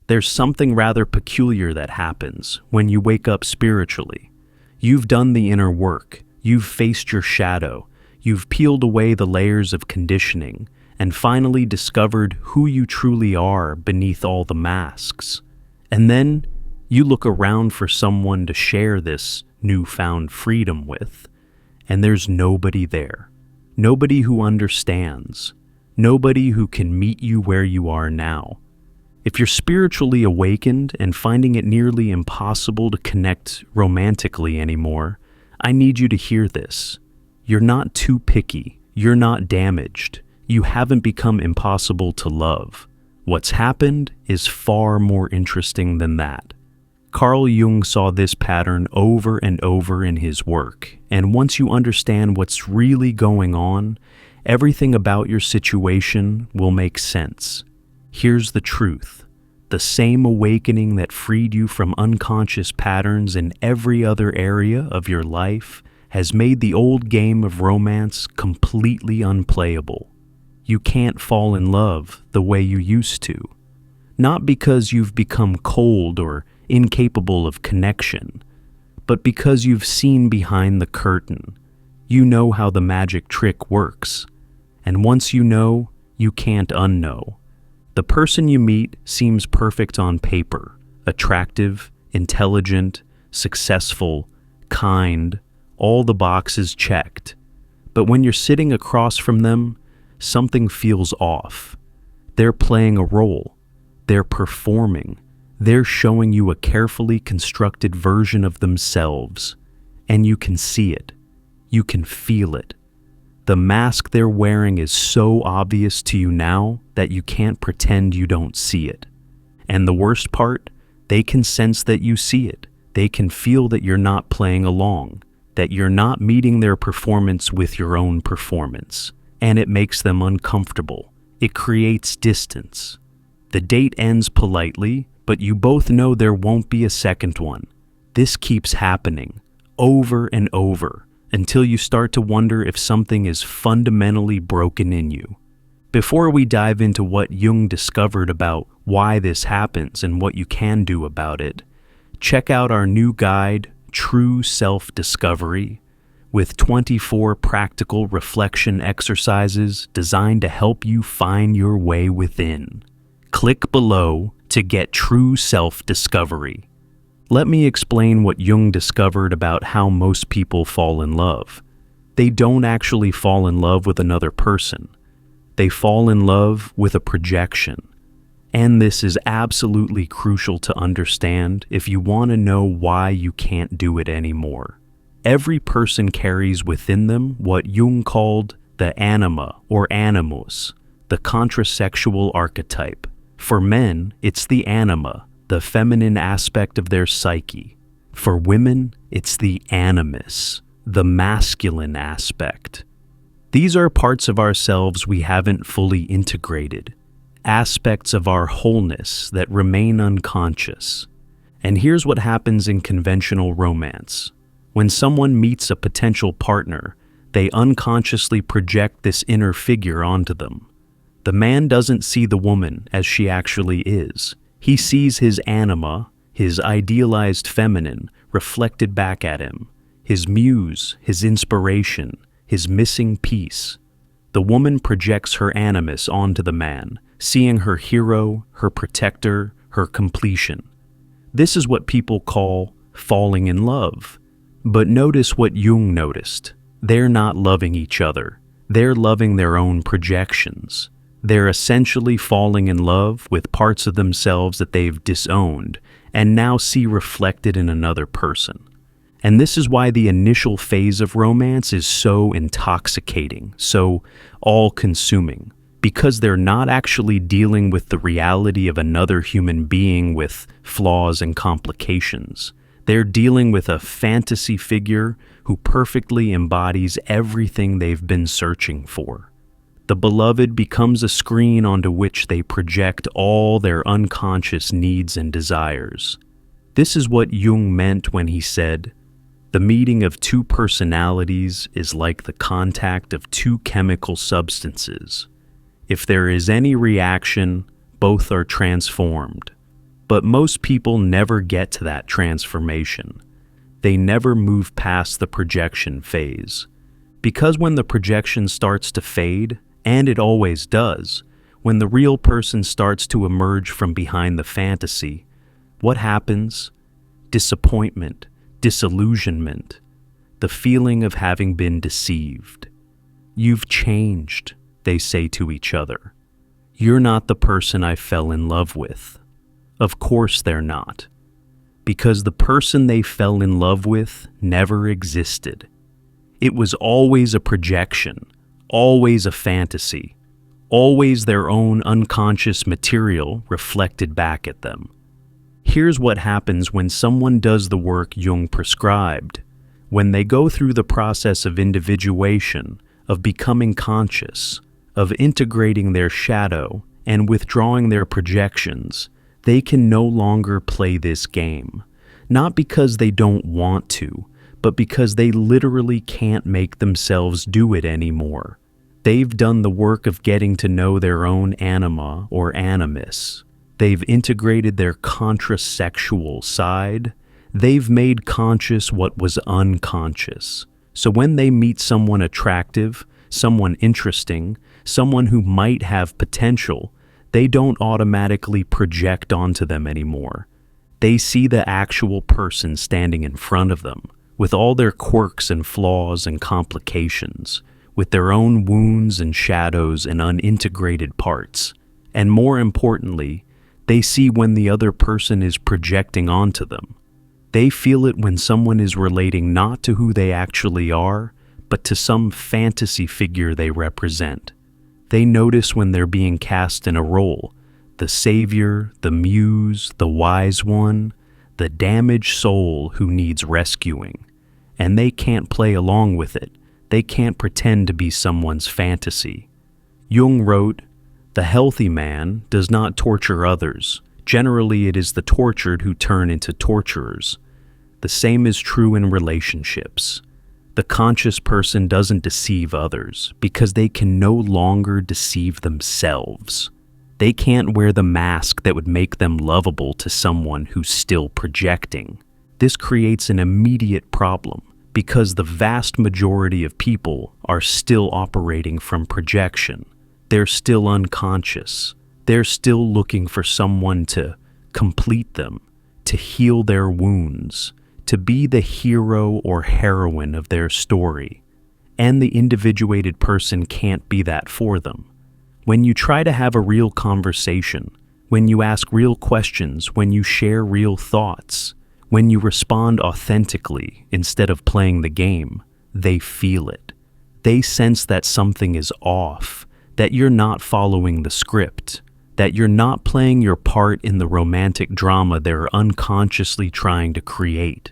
There's something rather peculiar that happens when you wake up spiritually. You've done the inner work, you've faced your shadow, you've peeled away the layers of conditioning, and finally discovered who you truly are beneath all the masks. And then you look around for someone to share this newfound freedom with, and there's nobody there. Nobody who understands. Nobody who can meet you where you are now. If you're spiritually awakened and finding it nearly impossible to connect romantically anymore, I need you to hear this. You're not too picky. You're not damaged. You haven't become impossible to love. What's happened is far more interesting than that. Carl Jung saw this pattern over and over in his work, and once you understand what's really going on, everything about your situation will make sense. Here's the truth. The same awakening that freed you from unconscious patterns in every other area of your life has made the old game of romance completely unplayable. You can't fall in love the way you used to. Not because you've become cold or incapable of connection, but because you've seen behind the curtain. You know how the magic trick works. And once you know, you can't unknow. The person you meet seems perfect on paper, attractive, intelligent, successful, kind, all the boxes checked. But when you're sitting across from them, something feels off. They're playing a role. They're performing. They're showing you a carefully constructed version of themselves. And you can see it. You can feel it. The mask they're wearing is so obvious to you now that you can't pretend you don't see it. And the worst part, they can sense that you see it. They can feel that you're not playing along, that you're not meeting their performance with your own performance. And it makes them uncomfortable. It creates distance. The date ends politely, but you both know there won't be a second one. This keeps happening, over and over, until you start to wonder if something is fundamentally broken in you. Before we dive into what Jung discovered about why this happens and what you can do about it, check out our new guide, True Self-Discovery, with 24 practical reflection exercises designed to help you find your way within. Click below to get True Self-Discovery. Let me explain what Jung discovered about how most people fall in love. They don't actually fall in love with another person. They fall in love with a projection. And this is absolutely crucial to understand if you want to know why you can't do it anymore. Every person carries within them what Jung called the anima or animus, the contrasexual archetype. For men, it's the anima, the feminine aspect of their psyche. For women, it's the animus, the masculine aspect. These are parts of ourselves we haven't fully integrated, aspects of our wholeness that remain unconscious. And here's what happens in conventional romance. When someone meets a potential partner, they unconsciously project this inner figure onto them. The man doesn't see the woman as she actually is. He sees his anima, his idealized feminine, reflected back at him, his muse, his inspiration, his missing piece. The woman projects her animus onto the man, seeing her hero, her protector, her completion. This is what people call falling in love. But notice what Jung noticed. They're not loving each other. They're loving their own projections. They're essentially falling in love with parts of themselves that they've disowned and now see reflected in another person. And this is why the initial phase of romance is so intoxicating, so all-consuming, because they're not actually dealing with the reality of another human being with flaws and complications. They're dealing with a fantasy figure who perfectly embodies everything they've been searching for. The beloved becomes a screen onto which they project all their unconscious needs and desires. This is what Jung meant when he said, "The meeting of two personalities is like the contact of two chemical substances. If there is any reaction, both are transformed." But most people never get to that transformation. They never move past the projection phase. Because when the projection starts to fade, and it always does, when the real person starts to emerge from behind the fantasy, what happens? Disappointment, disillusionment, the feeling of having been deceived. You've changed, they say to each other. You're not the person I fell in love with. Of course they're not. Because the person they fell in love with never existed. It was always a projection, always a fantasy, always their own unconscious material reflected back at them. Here's what happens when someone does the work Jung prescribed. When they go through the process of individuation, of becoming conscious, of integrating their shadow and withdrawing their projections, they can no longer play this game. Not because they don't want to, but because they literally can't make themselves do it anymore. They've done the work of getting to know their own anima or animus. They've integrated their contrasexual side. They've made conscious what was unconscious. So when they meet someone attractive, someone interesting, someone who might have potential, they don't automatically project onto them anymore. They see the actual person standing in front of them, with all their quirks and flaws and complications, with their own wounds and shadows and unintegrated parts. And more importantly, they see when the other person is projecting onto them. They feel it when someone is relating not to who they actually are, but to some fantasy figure they represent. They notice when they're being cast in a role, the savior, the muse, the wise one, the damaged soul who needs rescuing. And they can't play along with it. They can't pretend to be someone's fantasy. Jung wrote, "The healthy man does not torture others. Generally, it is the tortured who turn into torturers. The same is true in relationships. The conscious person doesn't deceive others because they can no longer deceive themselves. They can't wear the mask that would make them lovable to someone who's still projecting. This creates an immediate problem because the vast majority of people are still operating from projection. They're still unconscious. They're still looking for someone to complete them, to heal their wounds, to be the hero or heroine of their story. And the individuated person can't be that for them. When you try to have a real conversation, when you ask real questions, when you share real thoughts, when you respond authentically instead of playing the game, they feel it. They sense that something is off, that you're not following the script, that you're not playing your part in the romantic drama they're unconsciously trying to create.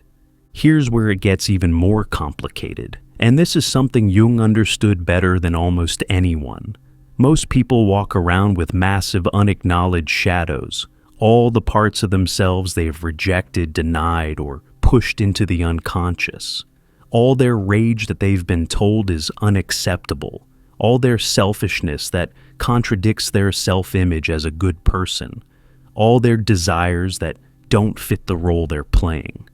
Here's where it gets even more complicated, and this is something Jung understood better than almost anyone. Most people walk around with massive unacknowledged shadows, all the parts of themselves they have rejected, denied, or pushed into the unconscious. All their rage that they've been told is unacceptable. All their selfishness that contradicts their self-image as a good person. All their desires that don't fit the role they're playing.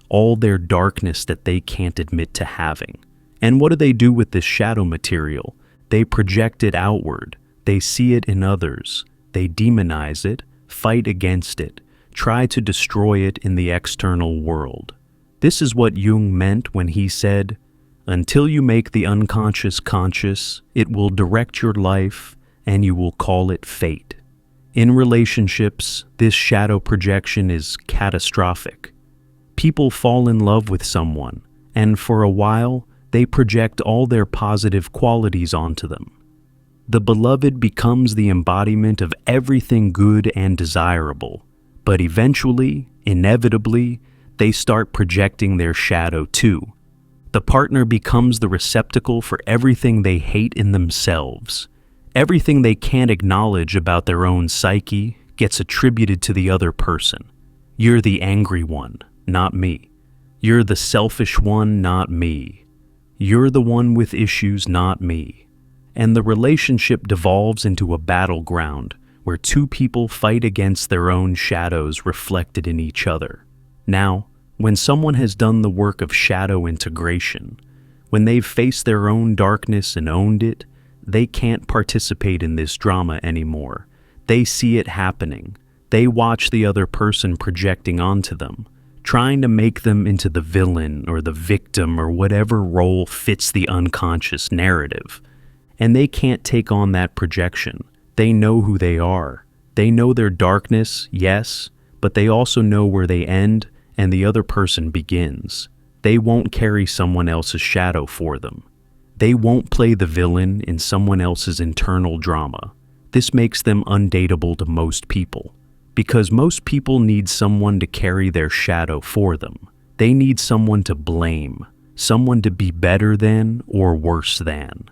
All their darkness that they can't admit to having. And what do they do with this shadow material? They project it outward. They see it in others. They demonize it, fight against it, try to destroy it in the external world. This is what Jung meant when he said, "Until you make the unconscious conscious, it will direct your life and you will call it fate." In relationships, this shadow projection is catastrophic. People fall in love with someone, and for a while, they project all their positive qualities onto them. The beloved becomes the embodiment of everything good and desirable, but eventually, inevitably, they start projecting their shadow too. The partner becomes the receptacle for everything they hate in themselves. Everything they can't acknowledge about their own psyche gets attributed to the other person. You're the angry one, not me. You're the selfish one, not me. You're the one with issues, not me. And the relationship devolves into a battleground where two people fight against their own shadows reflected in each other. Now, when someone has done the work of shadow integration, when they've faced their own darkness and owned it, they can't participate in this drama anymore. They see it happening. They watch the other person projecting onto them, trying to make them into the villain or the victim or whatever role fits the unconscious narrative. And they can't take on that projection. They know who they are. They know their darkness, yes, but they also know where they end and the other person begins. They won't carry someone else's shadow for them. They won't play the villain in someone else's internal drama. This makes them undateable to most people, because most people need someone to carry their shadow for them. They need someone to blame, someone to be better than or worse than,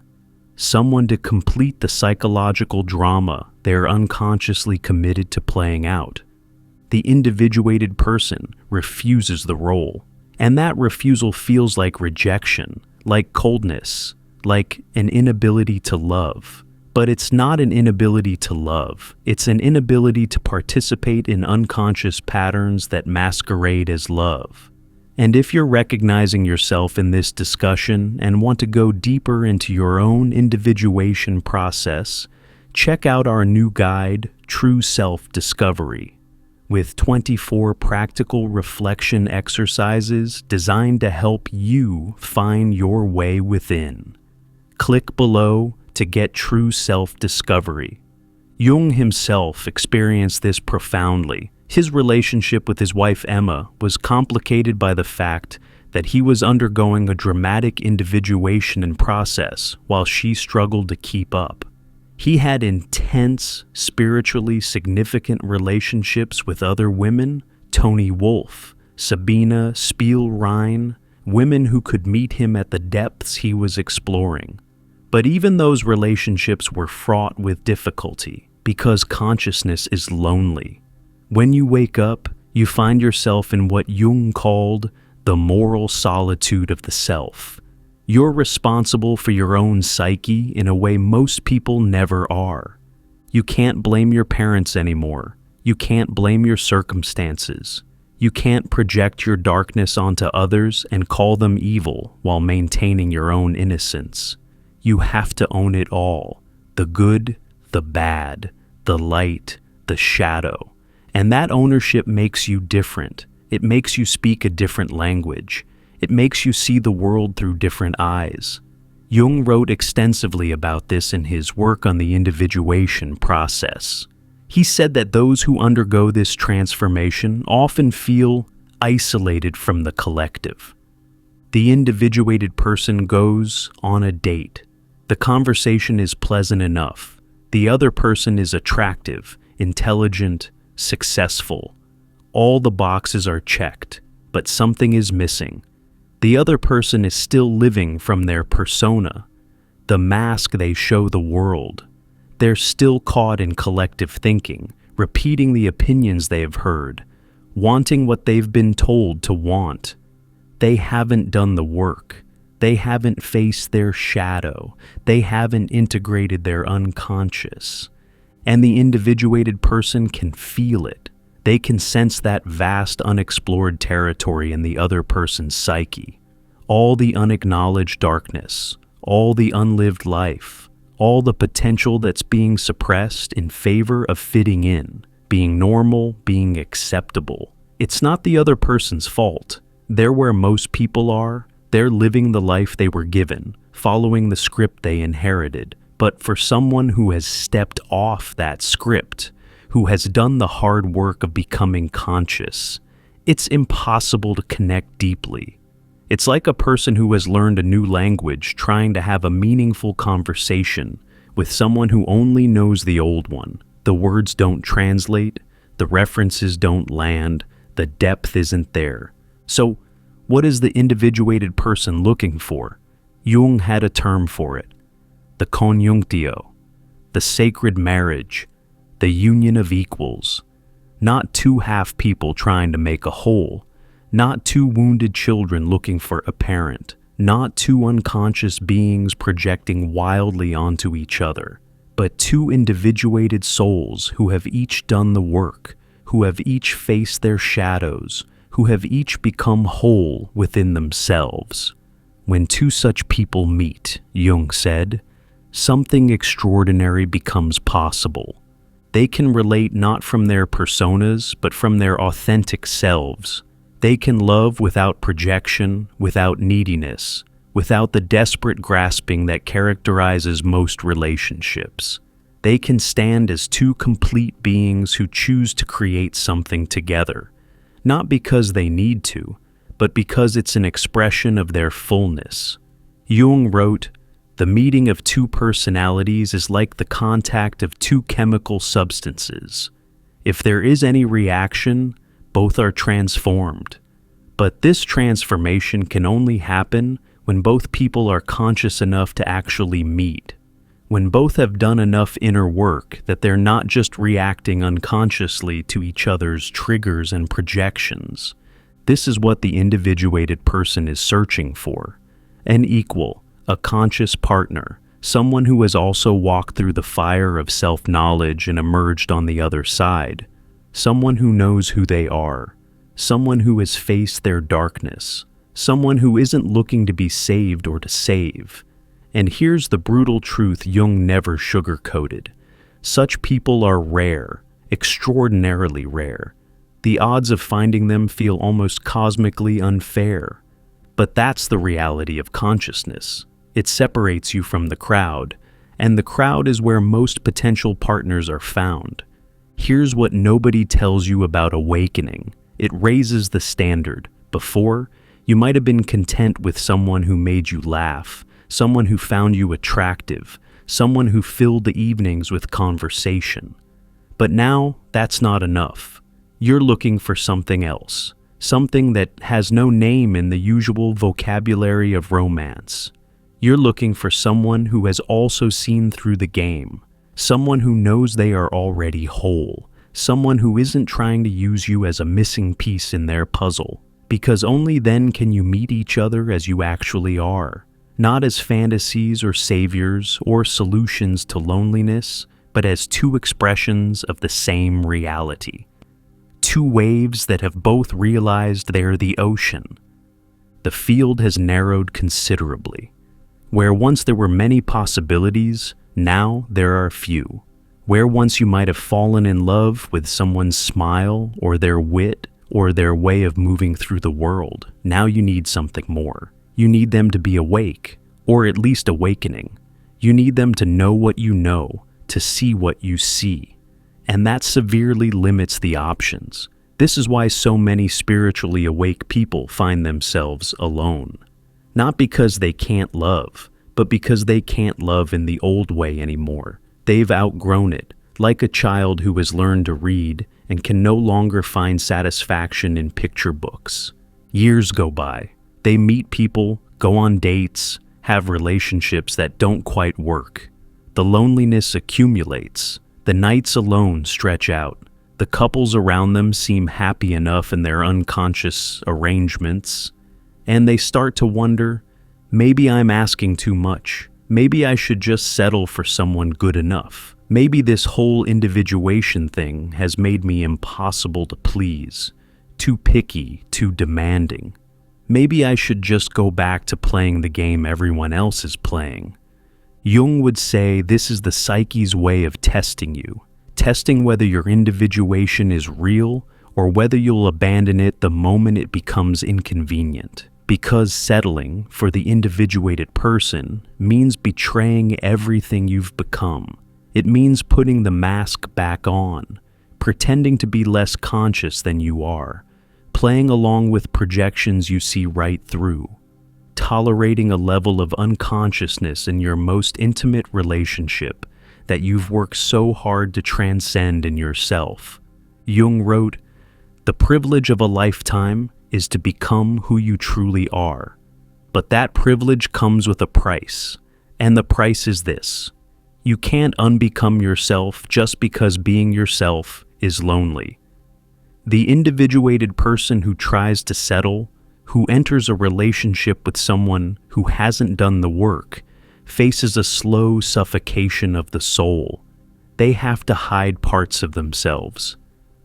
someone to complete the psychological drama they're unconsciously committed to playing out. The individuated person refuses the role, and that refusal feels like rejection, like coldness, like an inability to love. But it's not an inability to love. It's an inability to participate in unconscious patterns that masquerade as love. And if you're recognizing yourself in this discussion and want to go deeper into your own individuation process, check out our new guide, True Self-Discovery, with 24 practical reflection exercises designed to help you find your way within. Click below to get true self-discovery. Jung himself experienced this profoundly. His relationship with his wife Emma was complicated by the fact that he was undergoing a dramatic individuation and process while she struggled to keep up. He had intense, spiritually significant relationships with other women, Toni Wolff, Sabina Spielrein, women who could meet him at the depths he was exploring. But even those relationships were fraught with difficulty because consciousness is lonely. When you wake up, you find yourself in what Jung called the moral solitude of the self. You're responsible for your own psyche in a way most people never are. You can't blame your parents anymore. You can't blame your circumstances. You can't project your darkness onto others and call them evil while maintaining your own innocence. You have to own it all, the good, the bad, the light, the shadow. And that ownership makes you different. It makes you speak a different language. It makes you see the world through different eyes. Jung wrote extensively about this in his work on the individuation process. He said that those who undergo this transformation often feel isolated from the collective. The individuated person goes on a date. The conversation is pleasant enough. The other person is attractive, intelligent, successful. All the boxes are checked, but something is missing. The other person is still living from their persona, the mask they show the world. They're still caught in collective thinking, repeating the opinions they have heard, wanting what they've been told to want. They haven't done the work. They haven't faced their shadow. They haven't integrated their unconscious. And the individuated person can feel it. They can sense that vast unexplored territory in the other person's psyche. All the unacknowledged darkness, all the unlived life, all the potential that's being suppressed in favor of fitting in, being normal, being acceptable. It's not the other person's fault. They're where most people are. They're living the life they were given, following the script they inherited. But for someone who has stepped off that script, who has done the hard work of becoming conscious, it's impossible to connect deeply. It's like a person who has learned a new language trying to have a meaningful conversation with someone who only knows the old one. The words don't translate, the references don't land, the depth isn't there. So, what is the individuated person looking for? Jung had a term for it: the conjunctio, the sacred marriage, the union of equals. Not two half people trying to make a whole, not two wounded children looking for a parent, not two unconscious beings projecting wildly onto each other. but two individuated souls who have each done the work, who have each faced their shadows, who have each become whole within themselves. When two such people meet, Jung said, something extraordinary becomes possible. They can relate not from their personas, but from their authentic selves. They can love without projection, without neediness, without the desperate grasping that characterizes most relationships. They can stand as two complete beings who choose to create something together, not because they need to, but because it's an expression of their fullness. Jung wrote, "The meeting of two personalities is like the contact of two chemical substances. If there is any reaction, both are transformed. But this transformation can only happen when both people are conscious enough to actually meet, when both have done enough inner work that they're not just reacting unconsciously to each other's triggers and projections. This is what the individuated person is searching for: an equal, a conscious partner, someone who has also walked through the fire of self-knowledge and emerged on the other side, someone who knows who they are, someone who has faced their darkness, someone who isn't looking to be saved or to save." And here's the brutal truth Jung never sugarcoated: such people are rare, extraordinarily rare. The odds of finding them feel almost cosmically unfair. But that's the reality of consciousness. It separates you from the crowd, and the crowd is where most potential partners are found. Here's what nobody tells you about awakening: it raises the standard. Before, you might have been content with someone who made you laugh, someone who found you attractive, someone who filled the evenings with conversation. But now, that's not enough. You're looking for something else, something that has no name in the usual vocabulary of romance. You're looking for someone who has also seen through the game, someone who knows they are already whole, someone who isn't trying to use you as a missing piece in their puzzle, because only then can you meet each other as you actually are, not as fantasies or saviors or solutions to loneliness, but as two expressions of the same reality. Two waves that have both realized they're the ocean. The field has narrowed considerably. Where once there were many possibilities, now there are few. Where once you might have fallen in love with someone's smile or their wit or their way of moving through the world, now you need something more. You need them to be awake, or at least awakening. You need them to know what you know, to see what you see. And that severely limits the options. This is why so many spiritually awake people find themselves alone. Not because they can't love, but because they can't love in the old way anymore. They've outgrown it, like a child who has learned to read and can no longer find satisfaction in picture books. Years go by. They meet people, go on dates, have relationships that don't quite work. The loneliness accumulates. The nights alone stretch out. The couples around them seem happy enough in their unconscious arrangements, and they start to wonder, maybe I'm asking too much. Maybe I should just settle for someone good enough. Maybe this whole individuation thing has made me impossible to please, too picky, too demanding. Maybe I should just go back to playing the game everyone else is playing. Jung would say this is the psyche's way of testing you, testing whether your individuation is real or whether you'll abandon it the moment it becomes inconvenient. Because settling for the individuated person means betraying everything you've become. It means putting the mask back on, pretending to be less conscious than you are, playing along with projections you see right through, tolerating a level of unconsciousness in your most intimate relationship that you've worked so hard to transcend in yourself. Jung wrote, "The privilege of a lifetime is to become who you truly are. But that privilege comes with a price, and the price is this: you can't unbecome yourself just because being yourself is lonely." The individuated person who tries to settle, who enters a relationship with someone who hasn't done the work, faces a slow suffocation of the soul. They have to hide parts of themselves.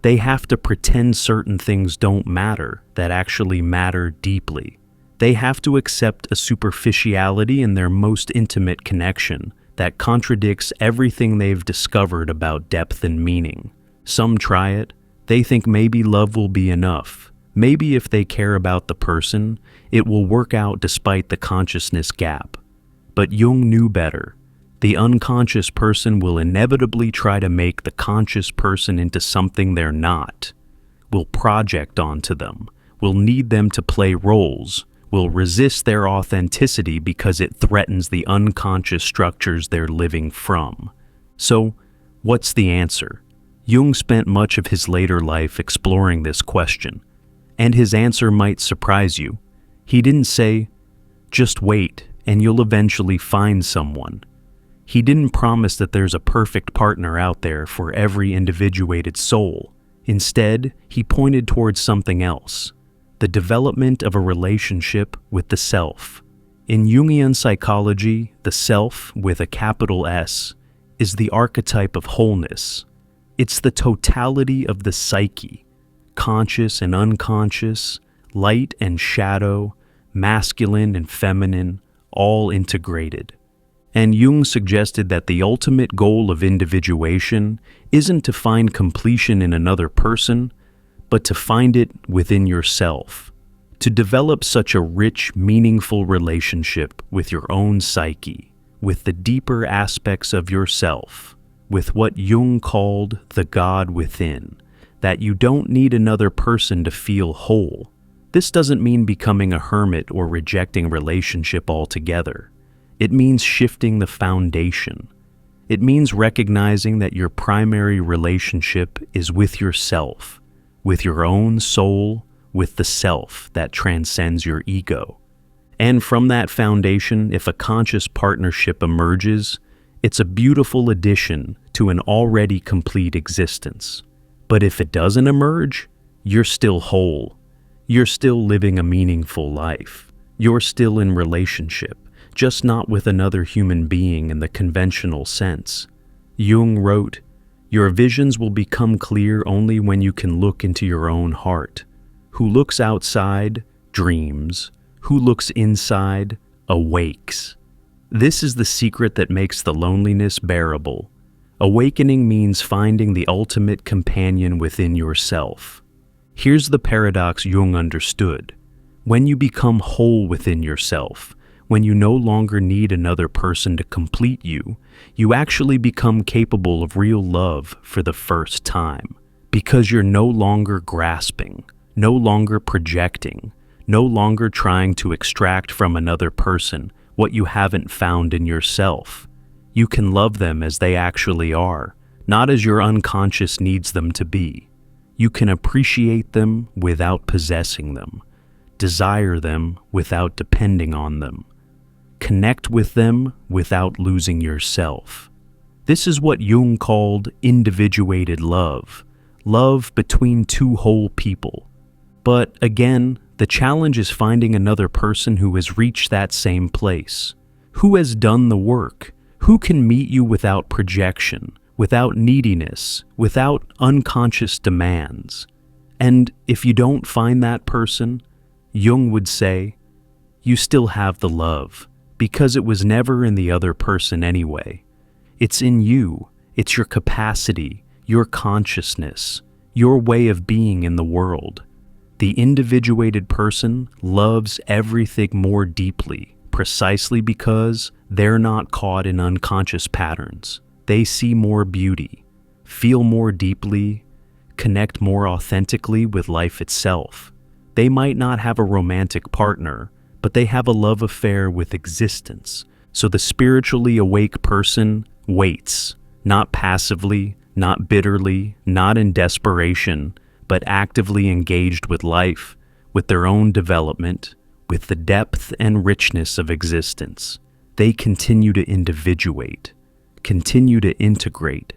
They have to pretend certain things don't matter that actually matter deeply. They have to accept a superficiality in their most intimate connection that contradicts everything they've discovered about depth and meaning. Some try it. They think maybe love will be enough. Maybe if they care about the person, it will work out despite the consciousness gap. But Jung knew better. The unconscious person will inevitably try to make the conscious person into something they're not, will project onto them, will need them to play roles, will resist their authenticity because it threatens the unconscious structures they're living from. So, what's the answer? Jung spent much of his later life exploring this question, and his answer might surprise you. He didn't say, "Just wait and you'll eventually find someone." He didn't promise that there's a perfect partner out there for every individuated soul. Instead, he pointed towards something else: the development of a relationship with the self. In Jungian psychology, the self, with a capital S, is the archetype of wholeness. It's the totality of the psyche, conscious and unconscious, light and shadow, masculine and feminine, all integrated. And Jung suggested that the ultimate goal of individuation isn't to find completion in another person, but to find it within yourself, to develop such a rich, meaningful relationship with your own psyche, with the deeper aspects of yourself, with what Jung called the God within, that you don't need another person to feel whole. This doesn't mean becoming a hermit or rejecting relationship altogether. It means shifting the foundation. It means recognizing that your primary relationship is with yourself, with your own soul, with the self that transcends your ego. And from that foundation, if a conscious partnership emerges, it's a beautiful addition to an already complete existence. But if it doesn't emerge, you're still whole. You're still living a meaningful life. You're still in relationship, just not with another human being in the conventional sense. Jung wrote, "Your visions will become clear only when you can look into your own heart. Who looks outside, dreams. Who looks inside, awakes." This is the secret that makes the loneliness bearable. Awakening means finding the ultimate companion within yourself. Here's the paradox Jung understood. When you become whole within yourself, when you no longer need another person to complete you, you actually become capable of real love for the first time, because you're no longer grasping, no longer projecting, no longer trying to extract from another person what you haven't found in yourself. You can love them as they actually are, not as your unconscious needs them to be. You can appreciate them without possessing them, desire them without depending on them, connect with them without losing yourself. This is what Jung called individuated love, love between two whole people. But again, the challenge is finding another person who has reached that same place, who has done the work, who can meet you without projection, without neediness, without unconscious demands. And if you don't find that person, Jung would say, you still have the love, because it was never in the other person anyway. It's in you. It's your capacity, your consciousness, your way of being in the world. The individuated person loves everything more deeply, precisely because they're not caught in unconscious patterns. They see more beauty, feel more deeply, connect more authentically with life itself. They might not have a romantic partner, but they have a love affair with existence. So the spiritually awake person waits, not passively, not bitterly, not in desperation, but actively engaged with life, with their own development, with the depth and richness of existence. They continue to individuate, continue to integrate,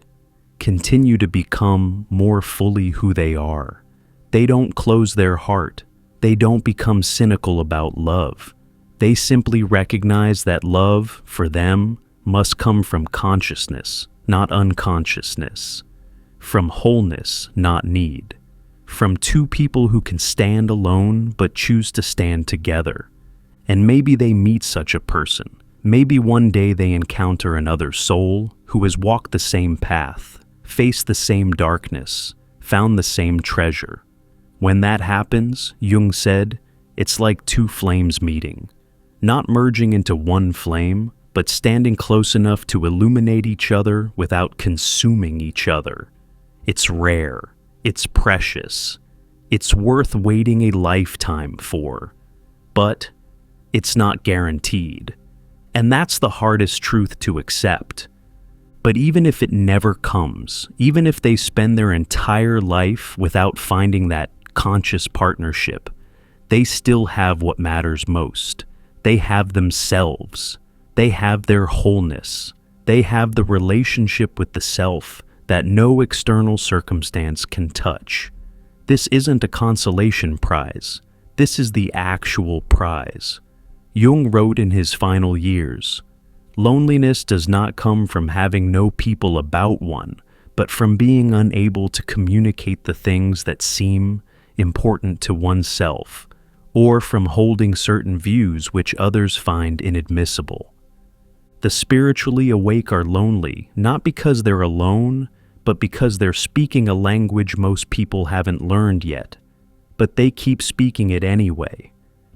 continue to become more fully who they are. They don't close their heart. They don't become cynical about love. They simply recognize that love, for them, must come from consciousness, not unconsciousness. From wholeness, not need. From two people who can stand alone but choose to stand together. And maybe they meet such a person. Maybe one day they encounter another soul who has walked the same path, faced the same darkness, found the same treasure. When that happens, Jung said, it's like two flames meeting, not merging into one flame, but standing close enough to illuminate each other without consuming each other. It's rare, it's precious, it's worth waiting a lifetime for, but it's not guaranteed. And that's the hardest truth to accept. But even if it never comes, even if they spend their entire life without finding that conscious partnership, they still have what matters most. They have themselves. They have their wholeness. They have the relationship with the self that no external circumstance can touch. This isn't a consolation prize. This is the actual prize. Jung wrote in his final years, "Loneliness does not come from having no people about one, but from being unable to communicate the things that seem important to oneself, or from holding certain views which others find inadmissible." The spiritually awake are lonely, not because they're alone, but because they're speaking a language most people haven't learned yet. But they keep speaking it anyway,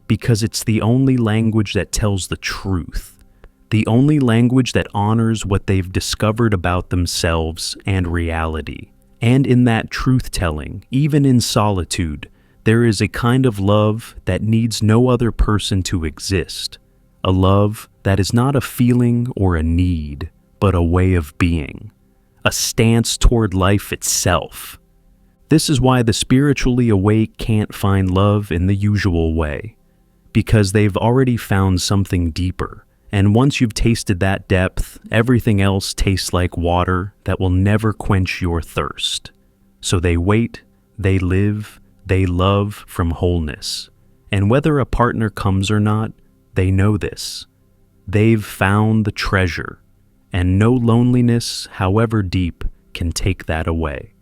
because it's the only language that tells the truth, the only language that honors what they've discovered about themselves and reality. And in that truth-telling, even in solitude, there is a kind of love that needs no other person to exist, a love that is not a feeling or a need, but a way of being, a stance toward life itself. This is why the spiritually awake can't find love in the usual way, because they've already found something deeper, and once you've tasted that depth, everything else tastes like water that will never quench your thirst. So they wait, they live, they love from wholeness. And whether a partner comes or not, they know this. They've found the treasure, and no loneliness, however deep, can take that away.